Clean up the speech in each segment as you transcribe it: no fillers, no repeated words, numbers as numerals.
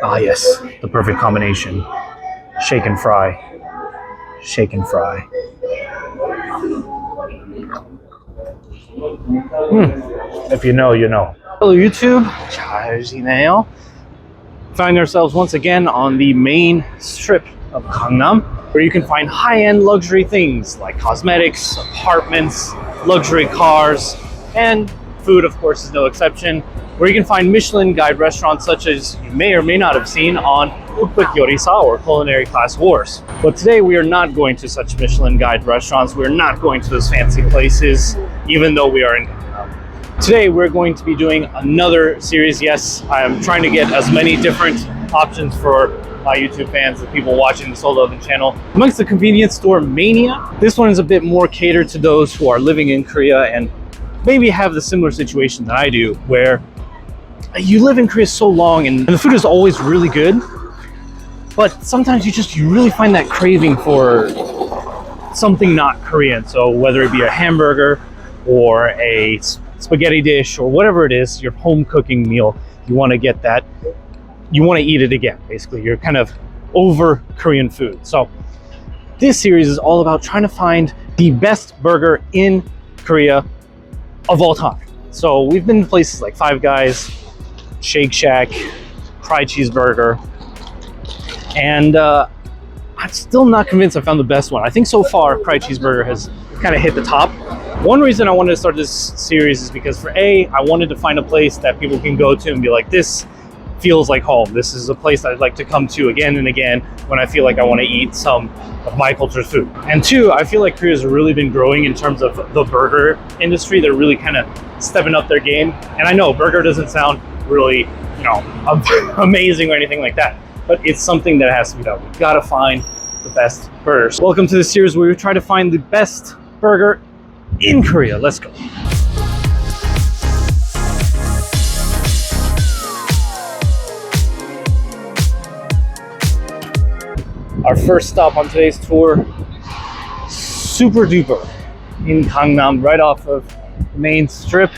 Ah yes, the perfect combination. Shake and fry. Shake and fry. If you know, you know. Hello YouTube, 잘지내요? Find ourselves once again on the main strip of Gangnam, where you can find high-end luxury things like cosmetics, apartments, luxury cars, and food, of course, is no exception, where you can find Michelin guide restaurants such as you may or may not have seen on Ukbek Yorisa or Culinary Class Wars. But today we are not going to such Michelin guide restaurants. We're not going to those fancy places, even though we are in Gangnam. Today we're going to be doing another series. Yes, I'm trying to get as many different options for my YouTube fans, the people watching the Seoul Lovin' channel. Amongst the convenience store mania, this one is a bit more catered to those who are living in Korea and maybe have the similar situation that I do, where you live in Korea so long and the food is always really good, but sometimes you really find that craving for something not Korean. So whether it be a hamburger or a spaghetti dish or whatever it is, your home cooking meal, you want to get that, you want to eat it again. Basically, you're kind of over Korean food. So this series is all about trying to find the best burger in Korea of all time. So we've been to places like Five Guys, Shake Shack, Fried Cheeseburger, and I'm still not convinced I found the best one. I think so far Fried Cheeseburger has kind of hit the top. One reason I wanted to start this series is because I wanted to find a place that people can go to and be like, this feels like home. This is a place that I'd like to come to again and again when I feel like I want to eat some of my culture's food. And two, I feel like Korea's really been growing in terms of the burger industry. They're really kind of stepping up their game. And I know burger doesn't sound really, amazing or anything like that, but it's something that has to be done. We've got to find the best burgers. Welcome to this series where we try to find the best burger in Korea. Let's go. Our first stop on today's tour, Super Duper in Gangnam, right off of the main strip,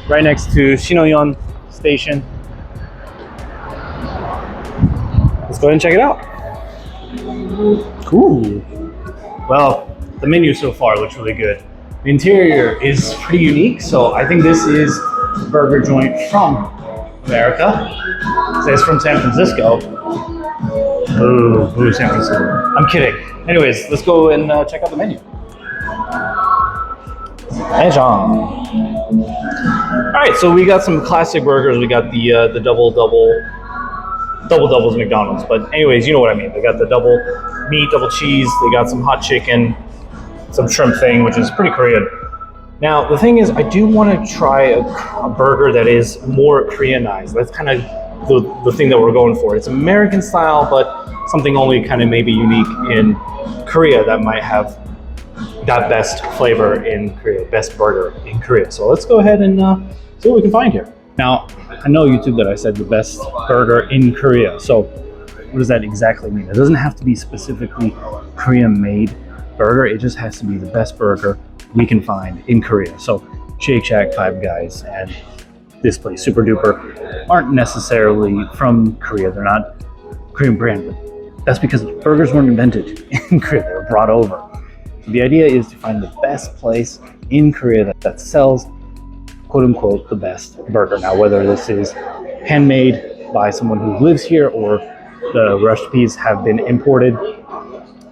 right next to Shinonyeon Station. Let's go ahead and check it out. Cool. Well, the menu so far looks really good. The interior is pretty unique, so I think this is a burger joint from America. It says from San Francisco. Boo, San Francisco. I'm kidding. Anyways, let's go and check out the menu. Alright, so we got some classic burgers. We got the double doubles McDonald's. But anyways, you know what I mean. They got the double meat, double cheese. They got some hot chicken, some shrimp thing, which is pretty Korean. Now, the thing is, I do want to try a burger that is more Koreanized. That's kind of the thing that we're going for. It's American style, but something only kind of maybe unique in Korea that might have that best flavor in Korea, best burger in Korea. So let's go ahead and see what we can find here. Now, I know YouTube that I said the best burger in Korea. So what does that exactly mean? It doesn't have to be specifically Korean-made burger. It just has to be the best burger we can find in Korea. So Shake Shack, Five Guys, and this place, Super Duper, aren't necessarily from Korea. They're not Korean brand, but that's because burgers weren't invented in Korea. They were brought over. So the idea is to find the best place in Korea that sells, quote unquote, the best burger. Now, whether this is handmade by someone who lives here or the recipes have been imported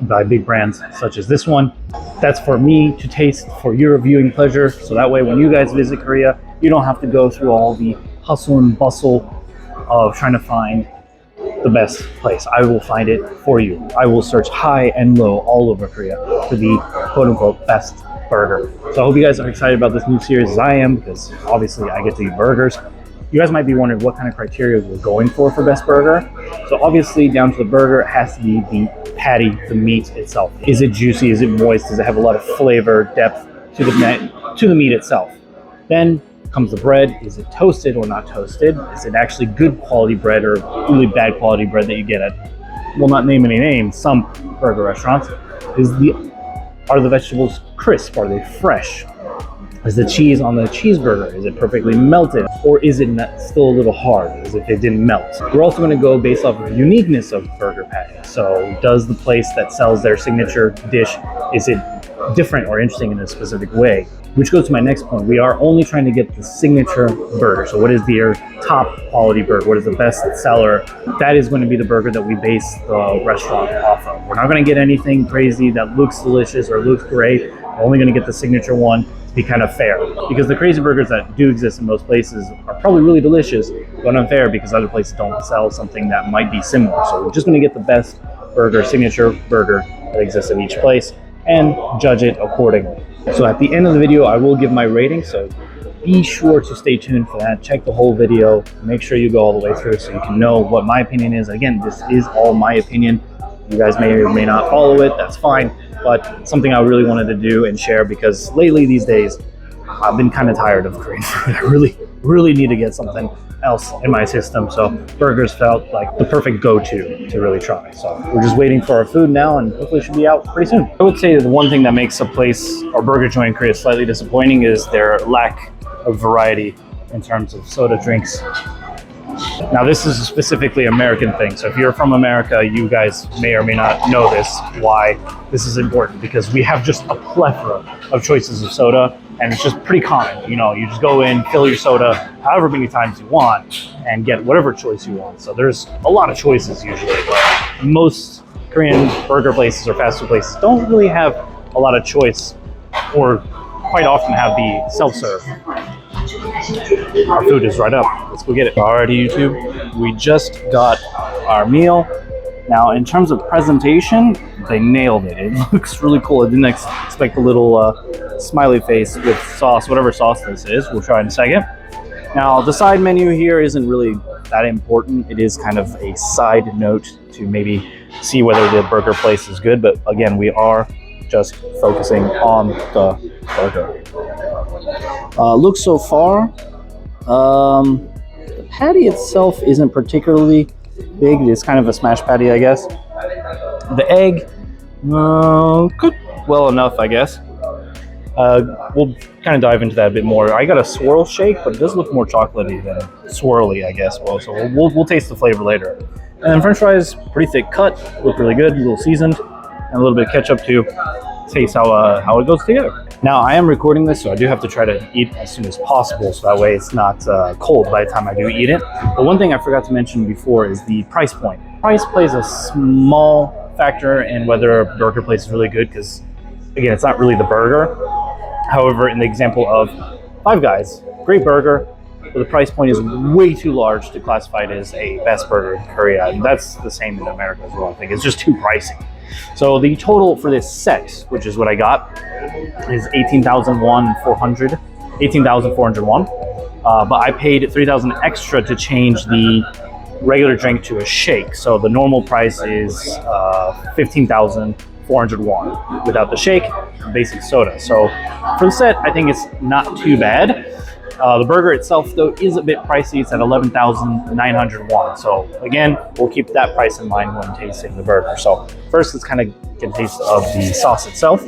by big brands such as this one, that's for me to taste for your viewing pleasure. So that way, when you guys visit Korea, you don't have to go through all the hustle and bustle of trying to find the best place. I will find it for you. I will search high and low all over Korea for the quote-unquote best burger. So I hope you guys are excited about this new series as I am, because obviously I get to eat burgers. You guys might be wondering what kind of criteria we're going for best burger. So obviously, down to the burger, it has to be the patty, the meat itself. Is it juicy? Is it moist? Does it have a lot of flavor, depth to the meat itself? Then comes the bread. Is it toasted or not toasted? Is it actually good quality bread or really bad quality bread that you get at, will not name any names, some burger restaurants? Are the vegetables crisp? Are they fresh? Is the cheese on the cheeseburger, is it perfectly melted? Or is it still a little hard, as if it didn't melt? We're also gonna go based off of the uniqueness of burger patty. So does the place that sells their signature dish, is it different or interesting in a specific way? Which goes to my next point. We are only trying to get the signature burger. So what is their top quality burger? What is the best seller? That is going to be the burger that we base the restaurant off of. We're not going to get anything crazy that looks delicious or looks great. We're only going to get the signature one to be kind of fair. Because the crazy burgers that do exist in most places are probably really delicious, but unfair because other places don't sell something that might be similar. So we're just going to get the best burger, signature burger that exists in each place, and judge it accordingly. So at the end of the video, I will give my rating, so be sure to stay tuned for that. Check the whole video, make sure you go all the way through so you can know what my opinion is. Again, this is all my opinion. You guys may or may not follow it, that's fine, but something I really wanted to do and share because lately these days, I've been kind of tired of Korean food. I really need to get something else in my system. So burgers felt like the perfect go-to to really try. So we're just waiting for our food now and hopefully it should be out pretty soon. I would say the one thing that makes a place or burger joint in Korea slightly disappointing is their lack of variety in terms of soda drinks. Now this is a specifically American thing, so if you're from America, you guys may or may not know this, why this is important, because we have just a plethora of choices of soda, and it's just pretty common. You know, you just go in, fill your soda however many times you want, and get whatever choice you want. So there's a lot of choices usually, but most Korean burger places or fast food places don't really have a lot of choice, or quite often have the self-serve. Our food is right up. Let's go get it. Alrighty, YouTube. We just got our meal. Now, in terms of presentation, they nailed it. It looks really cool. I didn't expect a little smiley face with sauce, whatever sauce this is. We'll try in a second. Now, the side menu here isn't really that important. It is kind of a side note to maybe see whether the burger place is good. But again, we are just focusing on the burger. Looks so far, the patty itself isn't particularly big. It's kind of a smash patty, I guess. The egg, cooked well enough, I guess. We'll kind of dive into that a bit more. I got a swirl shake, but it does look more chocolatey than swirly, I guess. Well, so we'll taste the flavor later. And then French fries, pretty thick cut, look really good, a little seasoned, and a little bit of ketchup to taste how it goes together. Now, I am recording this, so I do have to try to eat as soon as possible, so that way it's not cold by the time I do eat it. But one thing I forgot to mention before is the price point. Price plays a small factor in whether a burger place is really good, because, again, it's not really the burger. However, in the example of Five Guys, great burger, but the price point is way too large to classify it as a best burger in Korea, and that's the same in America as well. I think it's just too pricey. So the total for this set, which is what I got, is 18,400 won. But I paid 3,000 extra to change the regular drink to a shake. So the normal price is 15,400 won without the shake, basic soda. So for the set, I think it's not too bad. The burger itself, though, is a bit pricey. It's at 11,900 won. So again, we'll keep that price in mind when tasting the burger. So first, let's kind of get a taste of the sauce itself.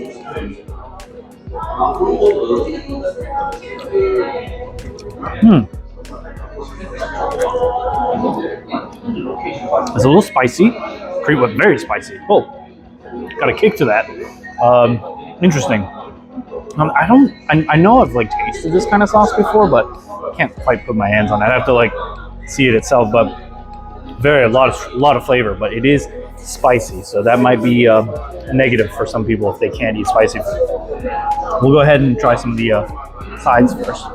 It's a little spicy, but very spicy. Oh, got a kick to that. Interesting. I know I've tasted this kind of sauce before, but I can't quite put my hands on it. I have to see it itself, but a lot of flavor, but it is spicy, so that might be a negative for some people if they can't eat spicy food. We'll go ahead and try some of the sides first.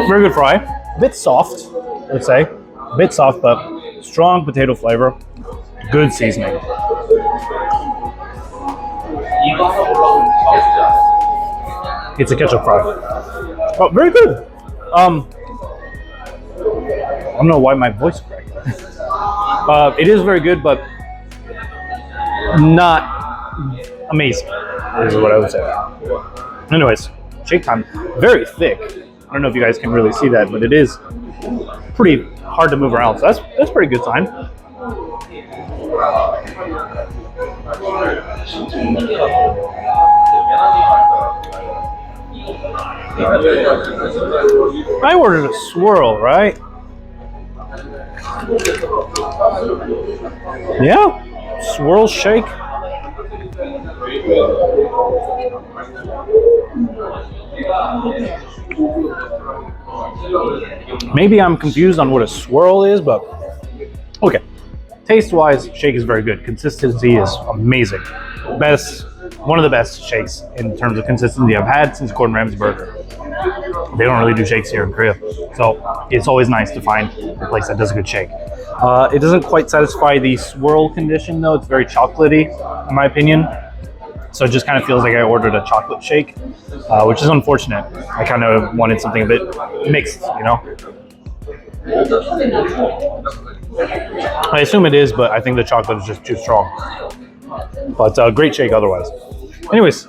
Very good fry. A bit soft, let's say. A bit soft, but strong potato flavor. Good seasoning. It's a ketchup fry. Oh, very good. I don't know why my voice cracked. It is very good, but not amazing, is what I would say. Anyways, shake time. Very thick. I don't know if you guys can really see that, but it is pretty hard to move around. So that's pretty good sign. I ordered a swirl, right? Yeah, swirl shake. Maybe I'm confused on what a swirl is, but okay. Taste-wise, shake is very good. Consistency is amazing. One of the best shakes in terms of consistency I've had since Gordon Ramsay Burger. They don't really do shakes here in Korea, so it's always nice to find a place that does a good shake. It doesn't quite satisfy the swirl condition though. It's very chocolatey, in my opinion. So it just kind of feels like I ordered a chocolate shake, which is unfortunate. I kind of wanted something a bit mixed, you know? I assume it is, but I think the chocolate is just too strong. But great shake otherwise. Anyways,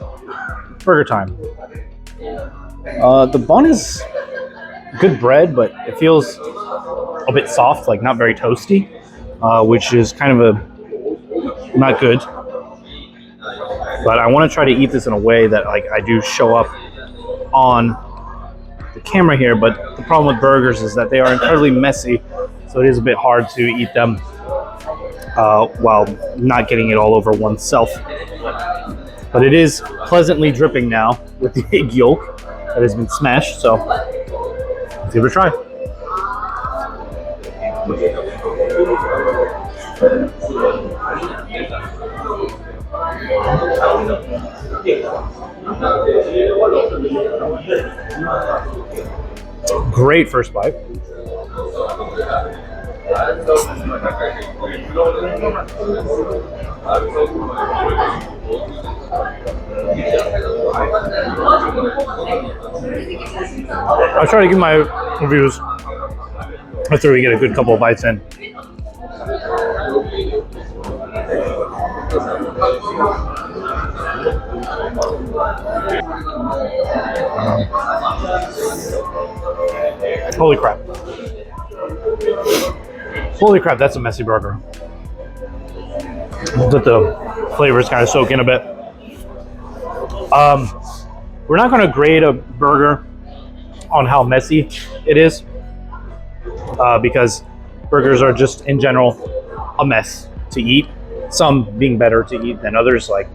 burger time. The bun is good bread, but it feels a bit soft, like not very toasty, which is kind of a not good. But I want to try to eat this in a way that like I do show up on the camera here. But the problem with burgers is that they are incredibly messy, so it is a bit hard to eat them while not getting it all over oneself. But it is pleasantly dripping now with the egg yolk that has been smashed, so let's give it a try. Great first bite. I'll try to give my reviews after we get a good couple of bites in. Holy crap. Holy crap, that's a messy burger. Let the flavors kind of soak in a bit. We're not going to grade a burger on how messy it is because burgers are just in general a mess to eat. Some being better to eat than others. Like,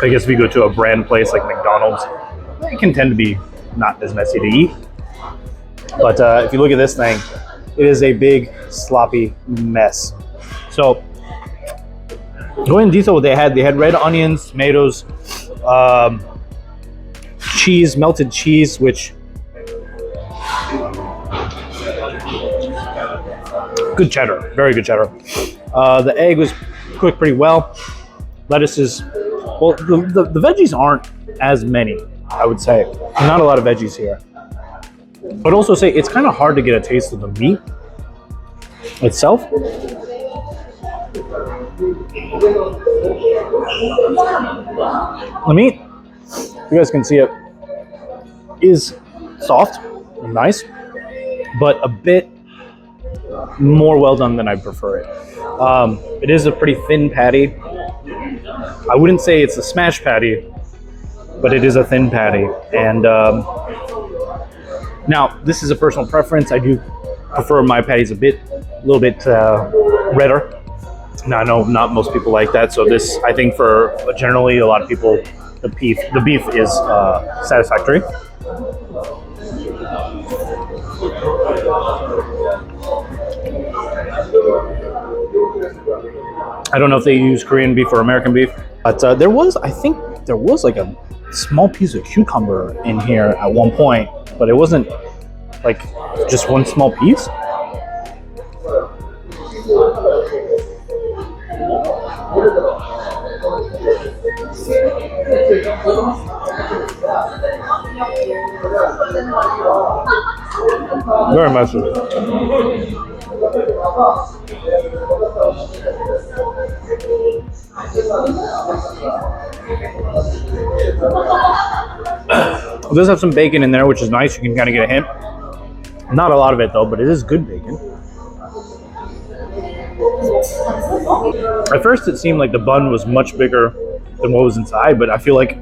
I guess if you go to a brand place like McDonald's, it can tend to be not as messy to eat. But if you look at this thing, it is a big sloppy mess. So going in detail what they had red onions, tomatoes, cheese, melted cheese, which good cheddar, very good cheddar. The egg was cooked pretty well. Lettuces, well, the veggies aren't as many, I would say. Not a lot of veggies here. But also say it's kind of hard to get a taste of the meat itself. The meat, if you guys can see it, is soft and nice, but a bit more well done than I prefer it. It is a pretty thin patty. I wouldn't say it's a smash patty, but it is a thin patty. And now, this is a personal preference. I do prefer my patties a little bit redder. Now, I know not most people like that, so this, I think for generally a lot of people, the beef is satisfactory. I don't know if they use Korean beef or American beef, but I think there was like a small piece of cucumber in here at one point, but it wasn't like just one small piece. Very messy. It does have some bacon in there, which is nice. You can kind of get a hint. Not a lot of it though, but it is good bacon. At first it seemed like the bun was much bigger than what was inside, but I feel like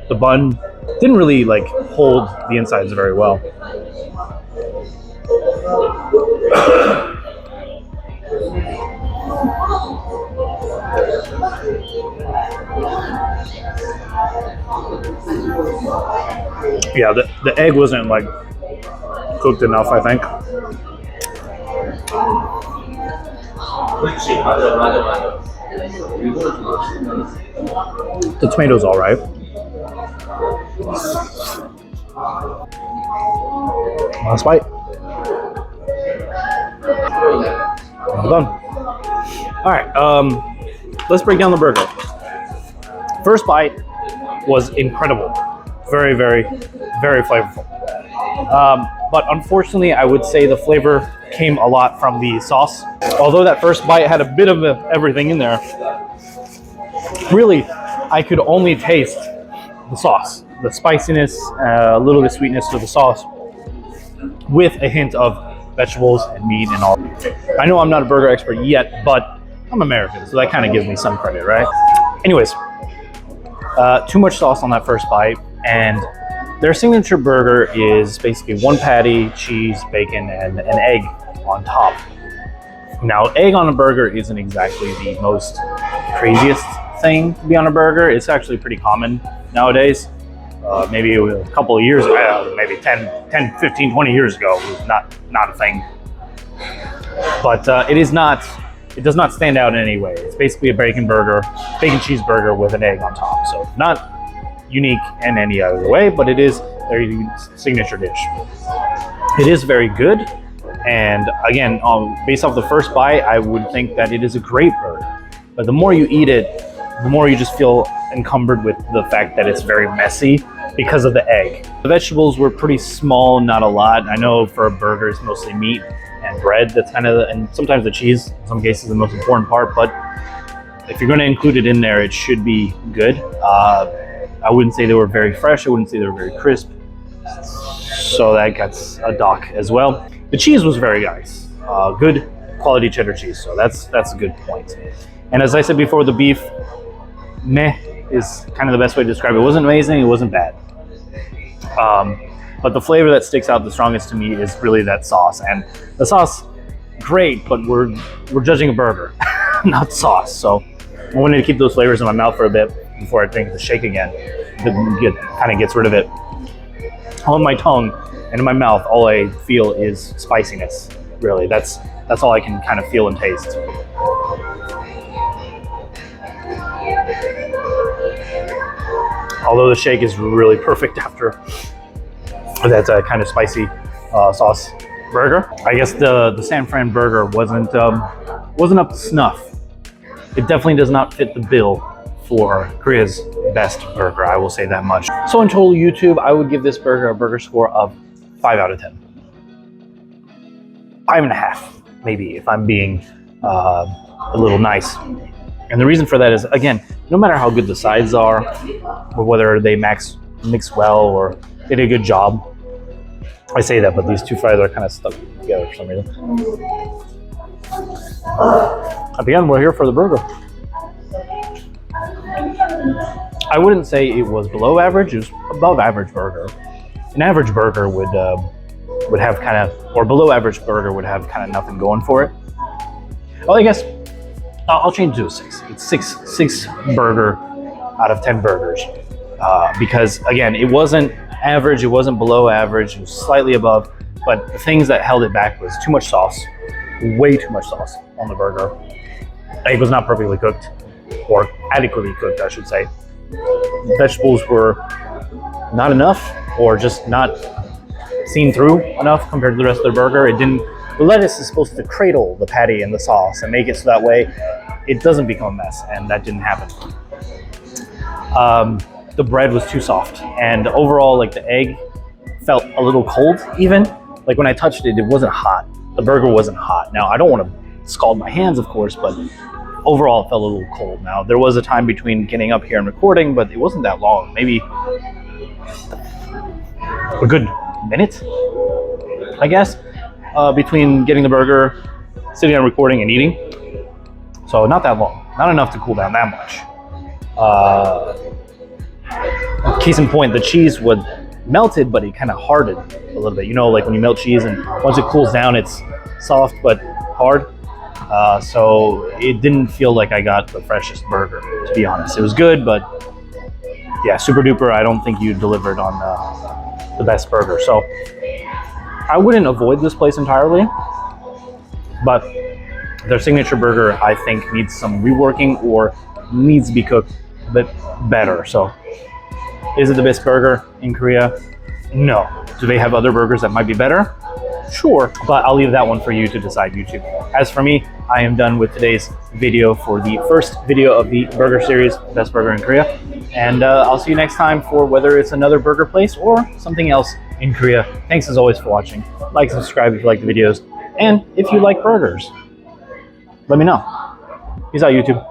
the bun didn't really like hold the insides very well. Yeah, the egg wasn't like cooked enough, I think. The tomato's all right. Last bite. Well done. All right, let's break down the burger. First bite was incredible. Very, very, very flavorful. But unfortunately, I would say the flavor came a lot from the sauce. Although that first bite had a bit of everything in there, really, I could only taste the sauce, the spiciness, a little bit of sweetness to the sauce, with a hint of vegetables and meat and all. I know I'm not a burger expert yet, but I'm American, so that kind of gives me some credit, right? Anyways, too much sauce on that first bite, and their signature burger is basically one patty, cheese, bacon, and an egg on top. Now, egg on a burger isn't exactly the most craziest thing to be on a burger. It's actually pretty common nowadays. Maybe a couple of years ago, maybe 10, 15, 20 years ago, it was not a thing. But it does not stand out in any way. It's basically a bacon cheeseburger with an egg on top. So not unique in any other way, but it is their signature dish. It is very good, and again, based off the first bite, I would think that it is a great burger. But the more you eat it, the more you just feel encumbered with the fact that it's very messy because of the egg. The vegetables were pretty small, not a lot. I know for a burger it's mostly meat and bread. That's kind of, and sometimes the cheese, in some cases, the most important part. But if you're going to include it in there, it should be good. I wouldn't say they were very fresh. I wouldn't say they were very crisp. So that gets a dock as well. The cheese was very nice. Good quality cheddar cheese. So that's a good point. And as I said before, the beef, meh, is kind of the best way to describe it. It wasn't amazing. It wasn't bad. But the flavor that sticks out the strongest to me is really that sauce. And the sauce, great, but we're judging a burger, not sauce. So I wanted to keep those flavors in my mouth for a bit before I drink the shake again. It kind of gets rid of it. On my tongue and in my mouth, all I feel is spiciness. Really, that's all I can kind of feel and taste. Although the shake is really perfect after that kind of spicy sauce burger. I guess the San Fran burger wasn't up to snuff. It definitely does not fit the bill for Korea's best burger, I will say that much. So in total YouTube, I would give this burger a burger score of 5 out of 10. 5.5, maybe, if I'm being a little nice. And the reason for that is, again, no matter how good the sides are, or whether they mix well or they did a good job. I say that, but these two fries are kind of stuck together for some reason. At the end, we're here for the burger. I wouldn't say it was below average, it was above average burger. An average burger would have kind of, or below average burger would have kind of nothing going for it. Well, I guess I'll change to a 6. It's 6 burger out of 10 burgers. Because again, it wasn't average, it wasn't below average, it was slightly above, but the things that held it back was too much sauce, way too much sauce on the burger. It was not perfectly cooked, or adequately cooked, I should say. Vegetables were not enough, or just not seen through enough compared to the rest of the burger. The lettuce is supposed to cradle the patty and the sauce and make it so that way it doesn't become a mess, and that didn't happen. The bread was too soft, and overall, like, the egg felt a little cold even. Like when I touched it, it wasn't hot. The burger wasn't hot. Now, I don't want to scald my hands, of course, but overall it felt a little cold. Now, there was a time between getting up here and recording, but it wasn't that long, maybe a good minute, I guess, between getting the burger, sitting and recording, and eating. So not that long, not enough to cool down that much. Case in point, the cheese was melted, but it kind of hardened a little bit. You know, like when you melt cheese and once it cools down, it's soft but hard. So it didn't feel like I got the freshest burger, to be honest. It was good, but yeah, Super Duper, I don't think you delivered on the best burger. So I wouldn't avoid this place entirely, but their signature burger, I think, needs some reworking or needs to be cooked a bit better. So is it the best burger in Korea? No. Do they have other burgers that might be better? Sure, but I'll leave that one for you to decide, YouTube. As for me, I am done with today's video for the first video of the burger series, Best Burger in Korea. And I'll see you next time for whether it's another burger place or something else in Korea. Thanks as always for watching. Like, subscribe if you like the videos. And if you like burgers, let me know. Peace out, YouTube.